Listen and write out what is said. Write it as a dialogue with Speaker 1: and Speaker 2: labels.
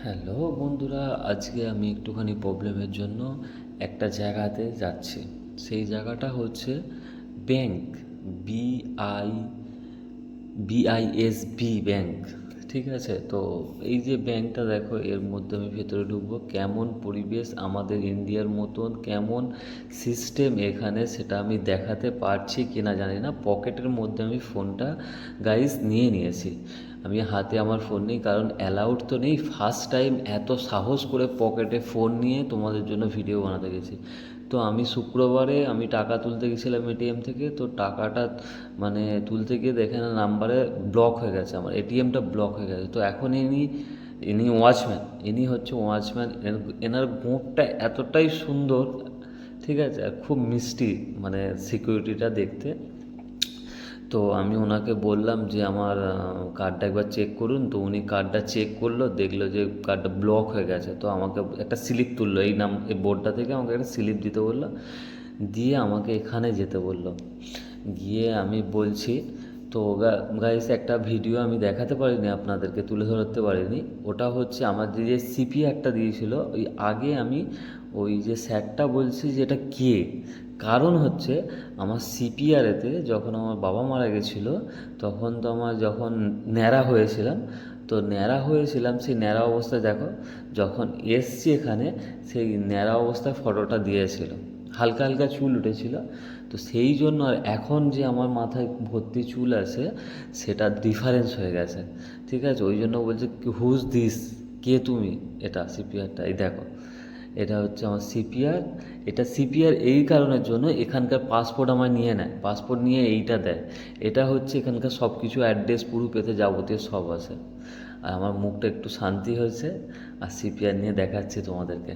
Speaker 1: Hello বন্ধুরা, আজকে আমি একটুখানি প্রবলেমের জন্য একটা জায়গাতে যাচ্ছি। সেই জায়গাটা হচ্ছে ব্যাংক, বিআই বিআইএসবি ব্যাংক। ঠিক আছে, তো এই যে ব্যাংকটা দেখো, এর মধ্যে আমি ভেতরে ঢুকবো। কেমন পরিবেশ, আমাদের ইন্ডিয়ার মতন কেমন সিস্টেম এখানে, সেটা আমি দেখাতে পারছি কিনা জানি না। পকেটের মধ্যে আমি ফোনটা গাইস নিয়ে নিয়েছি। আমি হাতে আমার ফোন নেই, কারণ অ্যালাউড তো নেই। ফার্স্ট টাইম এত সাহস করে পকেটে ফোন নিয়ে তোমাদের জন্য ভিডিও বানাতে গেছি। তো আমি শুক্রবারে আমি টাকা তুলতে গেছিলাম এটিএম থেকে। তো টাকাটা মানে তুলতে গিয়ে দেখে না নাম্বারে ব্লক হয়ে গেছে, আমার এটিএমটা ব্লক হয়ে গেছে। তো এখন ইনি ইনি ওয়াচম্যান, ইনি হচ্ছে ওয়াচম্যান। এনার গোঁফটা এতটাই সুন্দর, ঠিক আছে, আর খুব মিষ্টি, মানে সিকিউরিটিটা দেখতে। তো আমি ওনাকে বললাম যে আমার কার্ডটা একবার চেক করুন। তো উনি কার্ডটা চেক করলো, দেখলো যে কার্ডটা ব্লক হয়ে গেছে। তো আমাকে একটা স্লিপ তুললো, এই বোর্ডটা থেকে আমাকে একটা স্লিপ দিতে বললো, দিয়ে আমাকে এখানে যেতে বললো। গিয়ে আমি বলছি, তো গাইস একটা ভিডিও আমি দেখাতে পারিনি, আপনাদেরকে তুলে ধরতে পারিনি। ওটা হচ্ছে আমার যে সিপিআরটা দিয়েছিল, ওই আগে আমি ওই যে স্যারটা বলছি যে এটা কে, কারণ হচ্ছে আমার সিপিআরেতে যখন আমার বাবা মারা গেছিলো, তখন তো আমার যখন ন্যাড়া হয়েছিলাম, তো ন্যাড়া হয়েছিলাম, সেই ন্যাড়া অবস্থায় দেখো, যখন এসছি এখানে, সেই ন্যাড়া অবস্থায় ফটোটা দিয়েছিল। হালকা হালকা চুল উঠেছিল। তো সেই জন্য আর এখন যে আমার মাথায় ভর্তি চুল আছে, সেটা ডিফারেন্স হয়ে গেছে। ঠিক আছে, ওই জন্য বলছে হুজ দিস, কে তুমি। এটা সিপিআরটা, এই দেখো, এটা হচ্ছে আমার সিপিআর। এটা সিপিআর এই কারণের জন্য, এখানকার পাসপোর্ট আমার নিয়ে নেয়, পাসপোর্ট নিয়ে এইটা দেয়। এটা হচ্ছে এখানকার সব কিছু অ্যাড্রেস প্রুফ এতে যাবতীয় সব আছে। আর আমার মুখটা একটু শান্তি হয়েছে, আর সিপিআর নিয়ে দেখাচ্ছি তোমাদেরকে।